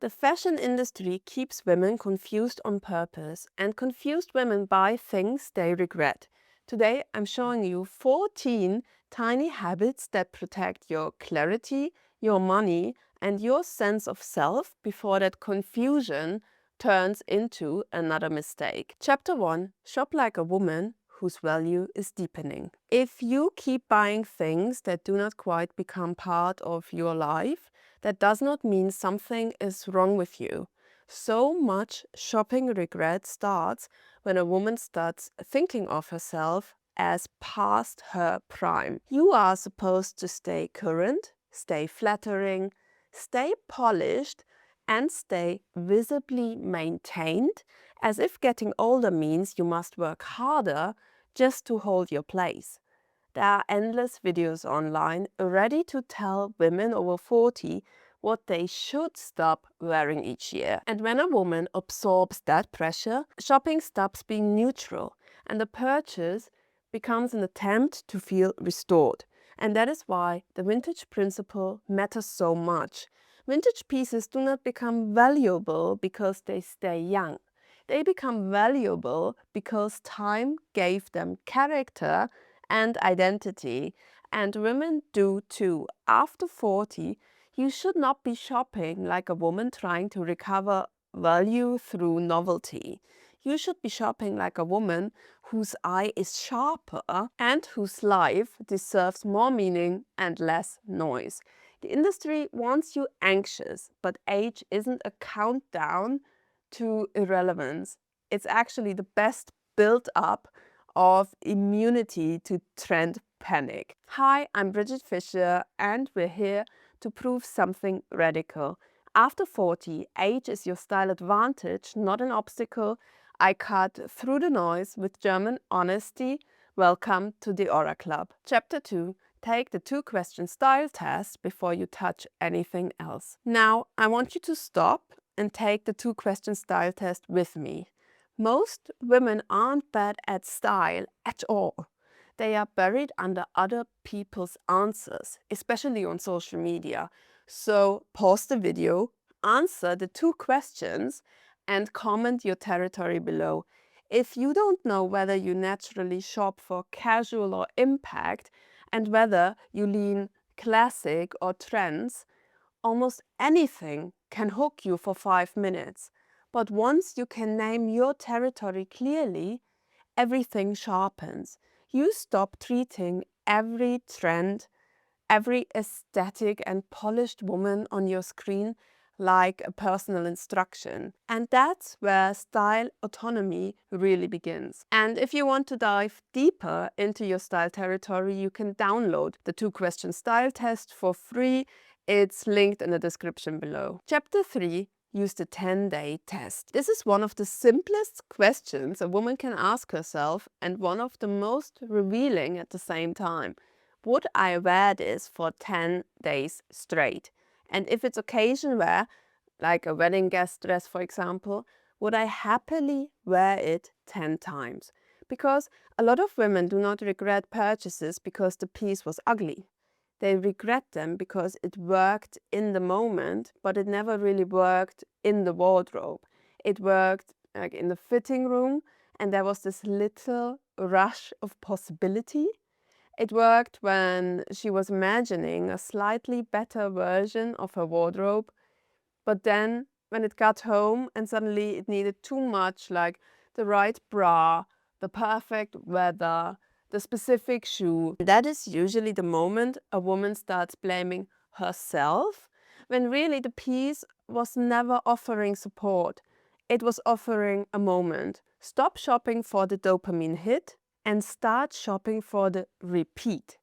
The fashion industry keeps women confused on purpose, and confused women buy things they regret. Today, I'm showing you 14 tiny habits that protect your clarity, your money, and your sense of self before that confusion turns into another mistake. Chapter 1: Shop like a woman whose value is deepening. If you keep buying things that do not quite become part of your life, that does not mean something is wrong with you. So much shopping regret starts when a woman starts thinking of herself as past her prime. You are supposed to stay current, stay flattering, stay polished, and stay visibly maintained, as if getting older means you must work harder just to hold your place. There are endless videos online ready to tell women over 40 what they should stop wearing each year. And when a woman absorbs that pressure, shopping stops being neutral and the purchase becomes an attempt to feel restored. And that is why the vintage principle matters so much. Vintage pieces do not become valuable because they stay young. They become valuable because time gave them character and identity, and women do too. After 40, you should not be shopping like a woman trying to recover value through novelty. You should be shopping like a woman whose eye is sharper and whose life deserves more meaning and less noise. The industry wants you anxious, but age isn't a countdown to irrelevance. It's actually the best build-up of immunity to trend panic. Hi, I'm Bridget Fisher, and we're here to prove something radical. After 40, age is your style advantage, not an obstacle. I cut through the noise with German honesty. Welcome to the Aura Club. Chapter 2: Take the 2-question style test before you touch anything else. Now, I want you to stop and take the 2-question style test with me. Most women aren't bad at style at all. They are buried under other people's answers, especially on social media. So pause the video, answer the 2 questions, and comment your territory below. If you don't know whether you naturally shop for casual or impact, and whether you lean classic or trends, almost anything can hook you for 5 minutes. But once you can name your territory clearly, everything sharpens. You stop treating every trend, every aesthetic and polished woman on your screen like a personal instruction. And that's where style autonomy really begins. And if you want to dive deeper into your style territory, you can download the 2-question style test for free. It's linked in the description below. Chapter 3: Use the 10-day test. This is one of the simplest questions a woman can ask herself and one of the most revealing at the same time. Would I wear this for 10 days straight? And if it's occasion wear, like a wedding guest dress for example, would I happily wear it 10 times? Because a lot of women do not regret purchases because the piece was ugly. They regret them because it worked in the moment, but it never really worked in the wardrobe. It worked like in the fitting room, and there was this little rush of possibility. It worked when she was imagining a slightly better version of her wardrobe, but then when it got home and suddenly it needed too much, like the right bra, the perfect weather, the specific shoe, that is usually the moment a woman starts blaming herself, when really the piece was never offering support. It was offering a moment. Stop shopping for the dopamine hit and start shopping for the repeat.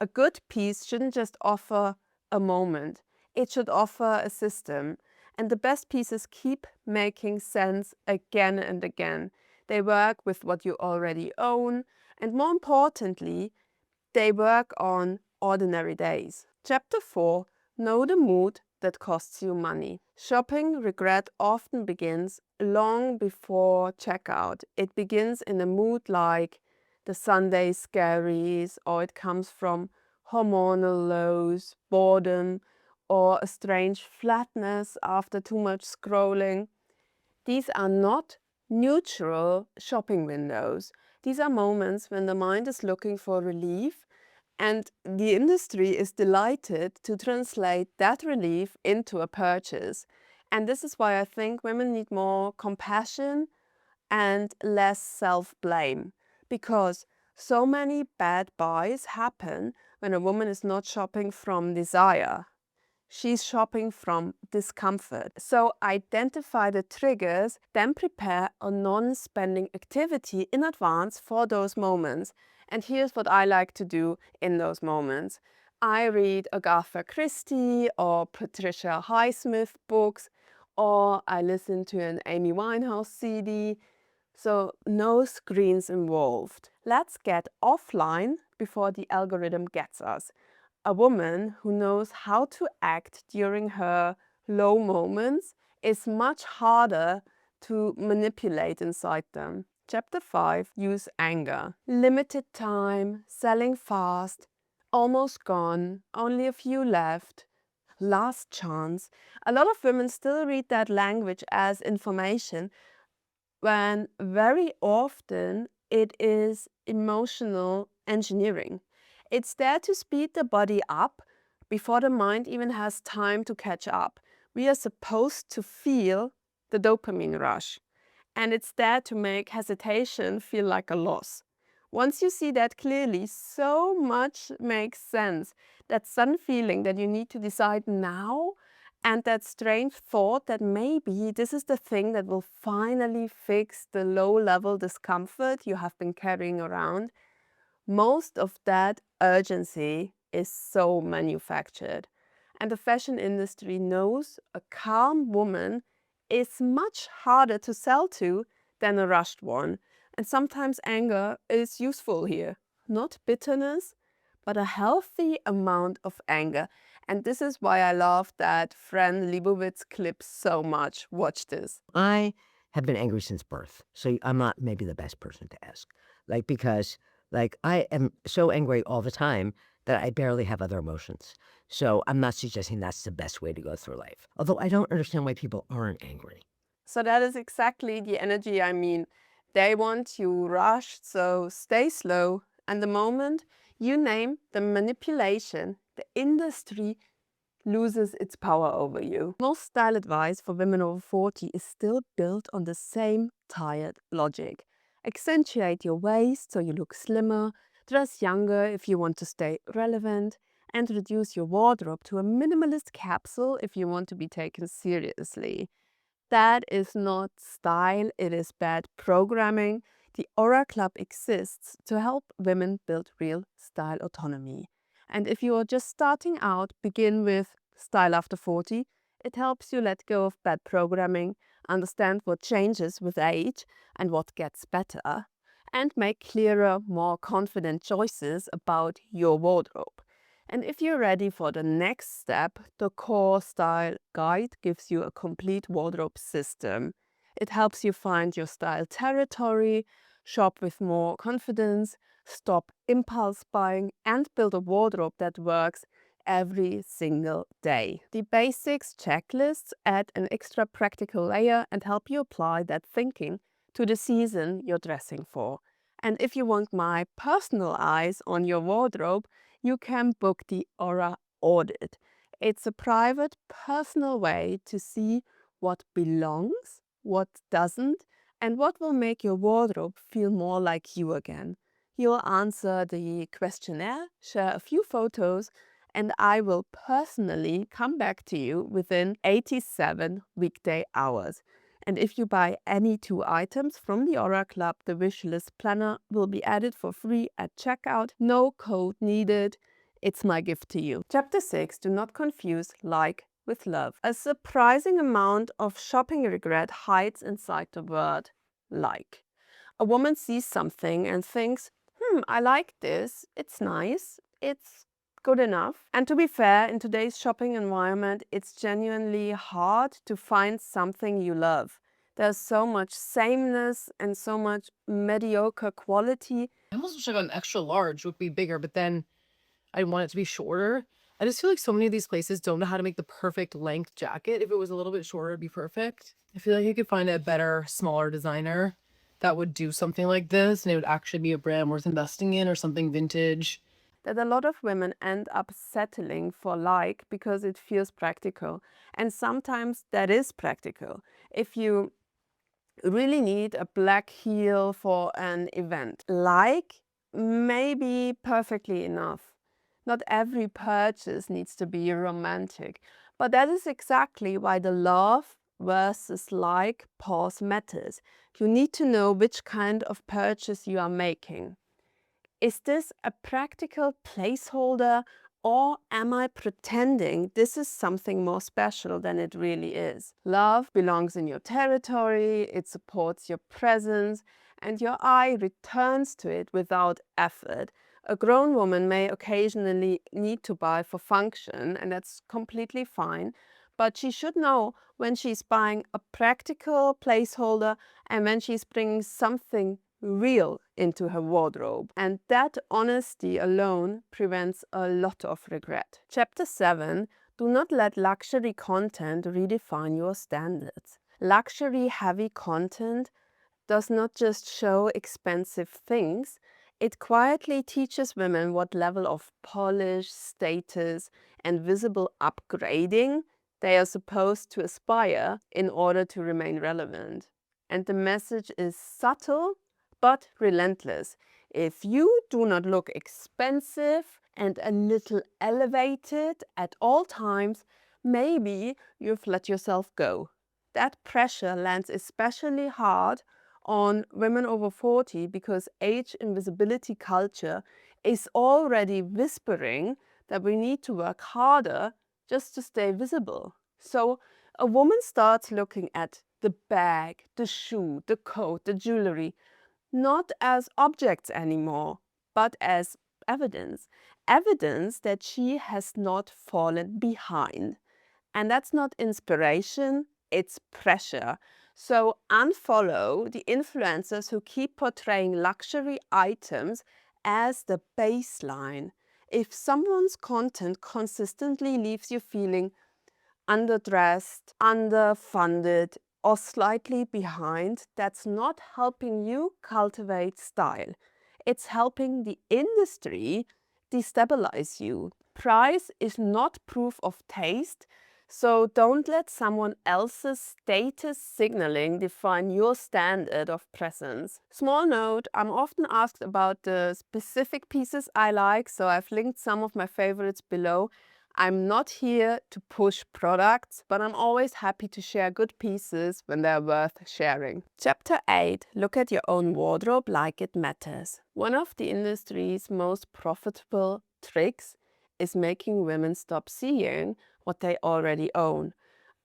A good piece shouldn't just offer a moment. It should offer a system. And the best pieces keep making sense again and again. They work with what you already own, and more importantly, they work on ordinary days. Chapter 4: Know the mood that costs you money. Shopping regret often begins long before checkout. It begins in a mood like the Sunday scaries, or it comes from hormonal lows, boredom, or a strange flatness after too much scrolling. These are not neutral shopping windows. These are moments when the mind is looking for relief, and the industry is delighted to translate that relief into a purchase. And this is why I think women need more compassion and less self-blame, because so many bad buys happen when a woman is not shopping from desire. She's shopping from discomfort. So identify the triggers, then prepare a non-spending activity in advance for those moments. And here's what I like to do in those moments. I read Agatha Christie or Patricia Highsmith books, or I listen to an Amy Winehouse CD. So no screens involved. Let's get offline before the algorithm gets us. A woman who knows how to act during her low moments is much harder to manipulate inside them. Chapter 5, use anger. Limited time, selling fast, almost gone, only a few left, last chance. A lot of women still read that language as information, when very often it is emotional engineering. It's there to speed the body up before the mind even has time to catch up. We are supposed to feel the dopamine rush, and it's there to make hesitation feel like a loss. Once you see that clearly, so much makes sense. That sudden feeling that you need to decide now, and that strange thought that maybe this is the thing that will finally fix the low-level discomfort you have been carrying around. Most of that urgency is so manufactured. And the fashion industry knows a calm woman is much harder to sell to than a rushed one. And sometimes anger is useful here. Not bitterness, but a healthy amount of anger. And this is why I love that Fran Lebowitz clip so much. Watch this. I have been angry since birth, so I'm not maybe the best person to ask. Because I am so angry all the time that I barely have other emotions. So I'm not suggesting that's the best way to go through life. Although I don't understand why people aren't angry. So that is exactly the energy I mean. They want you rushed, so stay slow. And the moment you name the manipulation, the industry loses its power over you. Most style advice for women over 40 is still built on the same tired logic. Accentuate your waist so you look slimmer, dress younger if you want to stay relevant, and reduce your wardrobe to a minimalist capsule if you want to be taken seriously. That is not style, it is bad programming. The Aura Club exists to help women build real style autonomy. And if you are just starting out, begin with Style After 40. It helps you let go of bad programming, understand what changes with age and what gets better, and make clearer, more confident choices about your wardrobe. And if you're ready for the next step, the Core Style Guide gives you a complete wardrobe system. It helps you find your style territory, shop with more confidence, stop impulse buying, and build a wardrobe that works every single day. The basics checklists add an extra practical layer and help you apply that thinking to the season you're dressing for. And if you want my personal eyes on your wardrobe, you can book the Aura Audit. It's a private, personal way to see what belongs, what doesn't, and what will make your wardrobe feel more like you again. You'll answer the questionnaire, share a few photos, and I will personally come back to you within 87 weekday hours. And if you buy any 2 items from the Aura Club, the Wishlist Planner will be added for free at checkout. No code needed. It's my gift to you. Chapter 6. Do not confuse like with love. A surprising amount of shopping regret hides inside the word like. A woman sees something and thinks, I like this. It's nice. It's good enough. And to be fair, in today's shopping environment, it's genuinely hard to find something you love. There's so much sameness and so much mediocre quality. I almost wish like an extra large would be bigger, but then I want it to be shorter. I just feel like so many of these places don't know how to make the perfect length jacket. If it was a little bit shorter, it'd be perfect. I feel like you could find a better, smaller designer that would do something like this and it would actually be a brand worth investing in or something vintage. That a lot of women end up settling for like because it feels practical. And sometimes that is practical. If you really need a black heel for an event, like may be perfectly enough. Not every purchase needs to be romantic, but that is exactly why the love versus like pause matters. You need to know which kind of purchase you are making. Is this a practical placeholder, or am I pretending this is something more special than it really is? Love belongs in your territory, it supports your presence, and your eye returns to it without effort. A grown woman may occasionally need to buy for function, and that's completely fine, but she should know when she's buying a practical placeholder and when she's bringing something real into her wardrobe. And that honesty alone prevents a lot of regret. Chapter 7: Do not let luxury content redefine your standards. Luxury heavy content does not just show expensive things, it quietly teaches women what level of polish, status, and visible upgrading they are supposed to aspire in order to remain relevant. And the message is subtle but relentless. If you do not look expensive and a little elevated at all times, maybe you've let yourself go. That pressure lands especially hard on women over 40 because age invisibility culture is already whispering that we need to work harder just to stay visible. So a woman starts looking at the bag, the shoe, the coat, the jewelry, not as objects anymore, but as evidence. Evidence that she has not fallen behind. And that's not inspiration, it's pressure. So unfollow the influencers who keep portraying luxury items as the baseline. If someone's content consistently leaves you feeling underdressed, underfunded, or slightly behind, that's not helping you cultivate style. It's helping the industry destabilize you. Price is not proof of taste, so don't let someone else's status signaling define your standard of presence. Small note, I'm often asked about the specific pieces I like, so I've linked some of my favorites below. I'm not here to push products, but I'm always happy to share good pieces when they're worth sharing. Chapter 8: Look at your own wardrobe like it matters. One of the industry's most profitable tricks is making women stop seeing what they already own.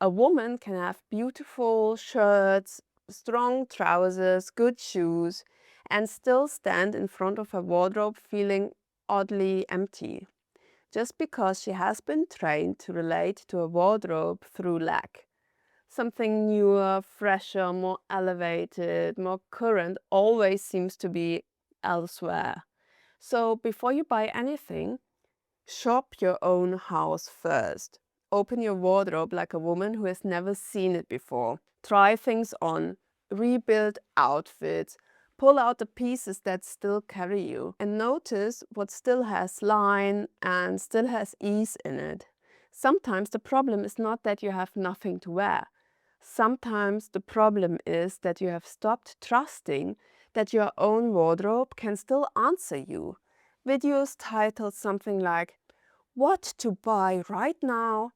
A woman can have beautiful shirts, strong trousers, good shoes, and still stand in front of her wardrobe feeling oddly empty, just because she has been trained to relate to a wardrobe through lack. Something newer, fresher, more elevated, more current always seems to be elsewhere. So before you buy anything, shop your own house first. Open your wardrobe like a woman who has never seen it before. Try things on, rebuild outfits, pull out the pieces that still carry you, and notice what still has line and still has ease in it. Sometimes the problem is not that you have nothing to wear. Sometimes the problem is that you have stopped trusting that your own wardrobe can still answer you. Videos titled something like "What to buy right now"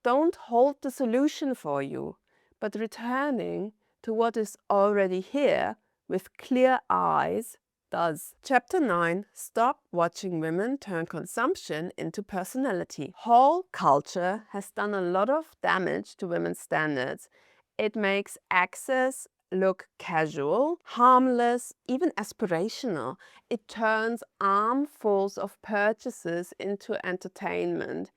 don't hold the solution for you, but returning to what is already here with clear eyes does. Chapter 9: Stop watching women turn consumption into personality. Haul culture has done a lot of damage to women's standards. It makes access look casual, harmless, even aspirational. It turns armfuls of purchases into entertainment.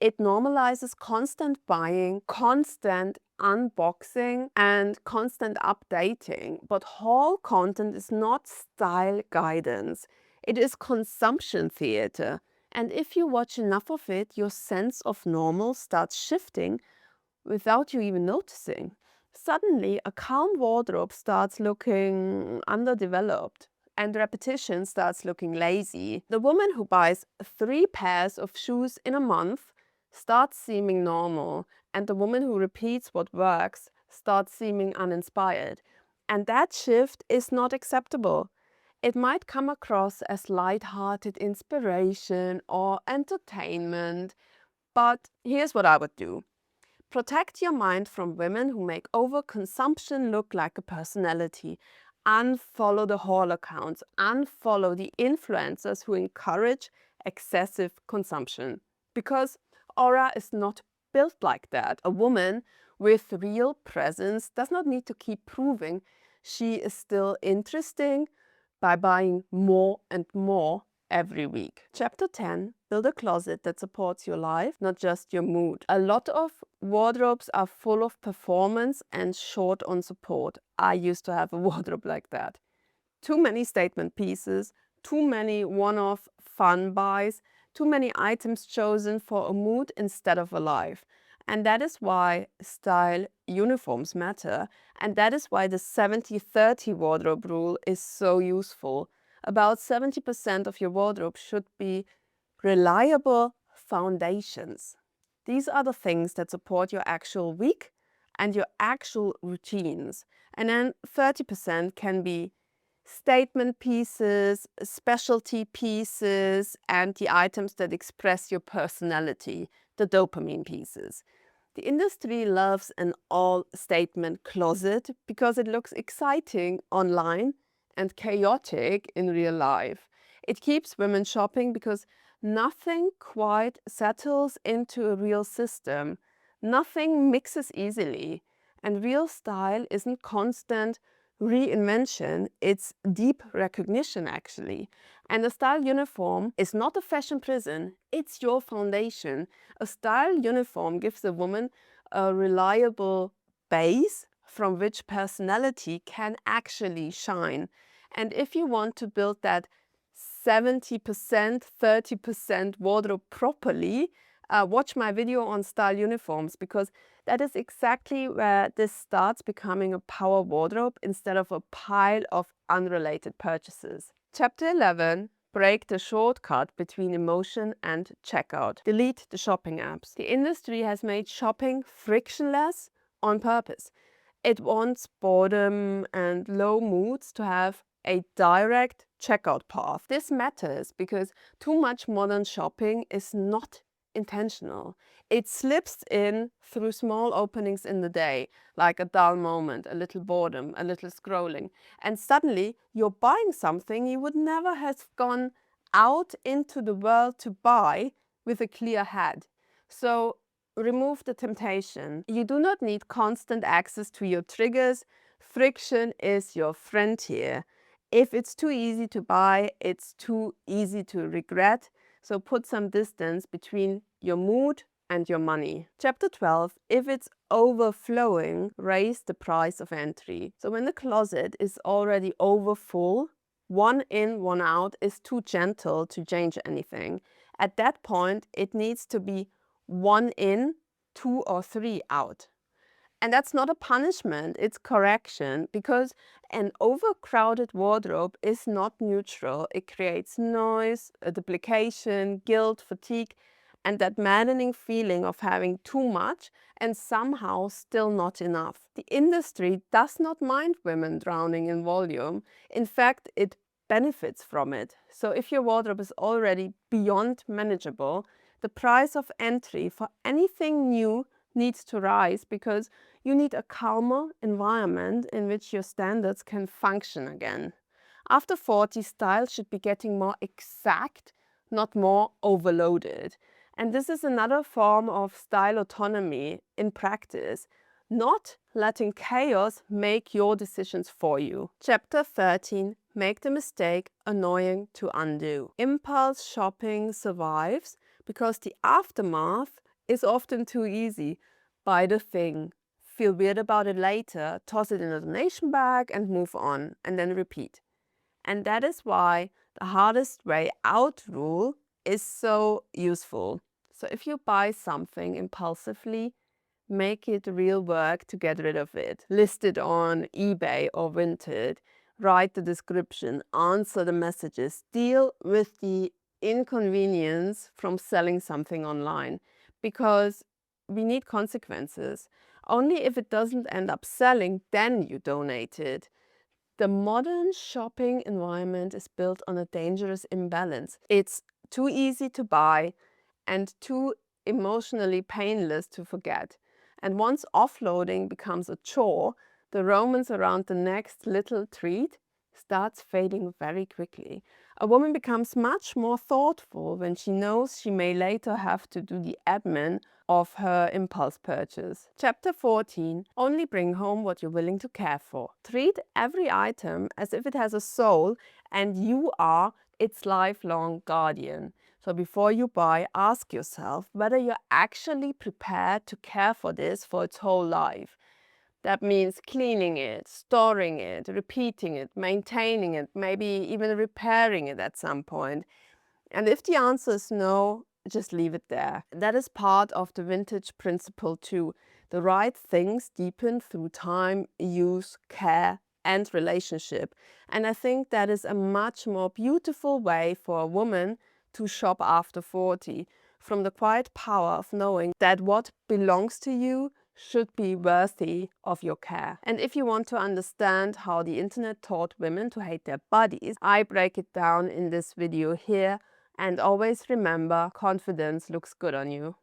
It normalizes constant buying, constant unboxing, and constant updating. But haul content is not style guidance. It is consumption theater. And if you watch enough of it, your sense of normal starts shifting without you even noticing. Suddenly, a calm wardrobe starts looking underdeveloped and repetition starts looking lazy. The woman who buys 3 pairs of shoes in a month starts seeming normal, and the woman who repeats what works starts seeming uninspired. And that shift is not acceptable. It might come across as light-hearted inspiration or entertainment, but here's what I would do. Protect your mind from women who make overconsumption look like a personality. Unfollow the haul accounts. Unfollow the influencers who encourage excessive consumption. Because Aura is not built like that. A woman with real presence does not need to keep proving she is still interesting by buying more and more every week. Chapter 10, build a closet that supports your life, not just your mood. A lot of wardrobes are full of performance and short on support. I used to have a wardrobe like that. Too many statement pieces, too many one-off fun buys, too many items chosen for a mood instead of a life. And that is why style uniforms matter. And that is why the 70-30 wardrobe rule is so useful. About 70% of your wardrobe should be reliable foundations. These are the things that support your actual week and your actual routines. And then 30% can be statement pieces, specialty pieces, and the items that express your personality, the dopamine pieces. The industry loves an all-statement closet because it looks exciting online and chaotic in real life. It keeps women shopping because nothing quite settles into a real system. Nothing mixes easily. And real style isn't constant reinvention, it's deep recognition actually. And a style uniform is not a fashion prison, it's your foundation. A style uniform gives a woman a reliable base from which personality can actually shine. And if you want to build that 70%, 30% wardrobe properly, watch my video on style uniforms, because that is exactly where this starts becoming a power wardrobe instead of a pile of unrelated purchases. Chapter 11. Break the shortcut between emotion and checkout. Delete the shopping apps. The industry has made shopping frictionless on purpose. It wants boredom and low moods to have a direct checkout path. This matters because too much modern shopping is not intentional. It slips in through small openings in the day, like a dull moment, a little boredom, a little scrolling. And suddenly you're buying something you would never have gone out into the world to buy with a clear head. So remove the temptation. You do not need constant access to your triggers. Friction is your friend here. If it's too easy to buy, it's too easy to regret. So put some distance between your mood and your money. Chapter 12, if it's overflowing, raise the price of entry. So when the closet is already overfull, one in, one out is too gentle to change anything. At that point, it needs to be 1 in, 2 or 3 out. And that's not a punishment, it's correction, because an overcrowded wardrobe is not neutral. It creates noise, a duplication, guilt, fatigue, and that maddening feeling of having too much and somehow still not enough. The industry does not mind women drowning in volume. In fact, it benefits from it. So if your wardrobe is already beyond manageable, the price of entry for anything new needs to rise, because you need a calmer environment in which your standards can function again. After 40, style should be getting more exact, not more overloaded. And this is another form of style autonomy in practice, not letting chaos make your decisions for you. Chapter 13. Make the mistake annoying to undo. Impulse shopping survives because the aftermath is often too easy. Buy the thing, feel weird about it later, toss it in a donation bag and move on, and then repeat. And that is why the hardest way out rule is so useful. So if you buy something impulsively, make it real work to get rid of it. List it on eBay or Vinted. Write the description, answer the messages, deal with the inconvenience from selling something online, because we need consequences. Only if it doesn't end up selling, then you donate it. The modern shopping environment is built on a dangerous imbalance. It's too easy to buy and too emotionally painless to forget. And once offloading becomes a chore, the romance around the next little treat starts fading very quickly. A woman becomes much more thoughtful when she knows she may later have to do the admin of her impulse purchase. Chapter 14. Only bring home what you're willing to care for. Treat every item as if it has a soul and you are its lifelong guardian. So before you buy, ask yourself whether you're actually prepared to care for this for its whole life. That means cleaning it, storing it, repeating it, maintaining it, maybe even repairing it at some point. And if the answer is no, just leave it there. That is part of the vintage principle too. The right things deepen through time, use, care, and relationship. And I think that is a much more beautiful way for a woman to shop after 40, from the quiet power of knowing that what belongs to you should be worthy of your care. And if you want to understand how the internet taught women to hate their bodies, I break it down in this video here. And always remember, confidence looks good on you.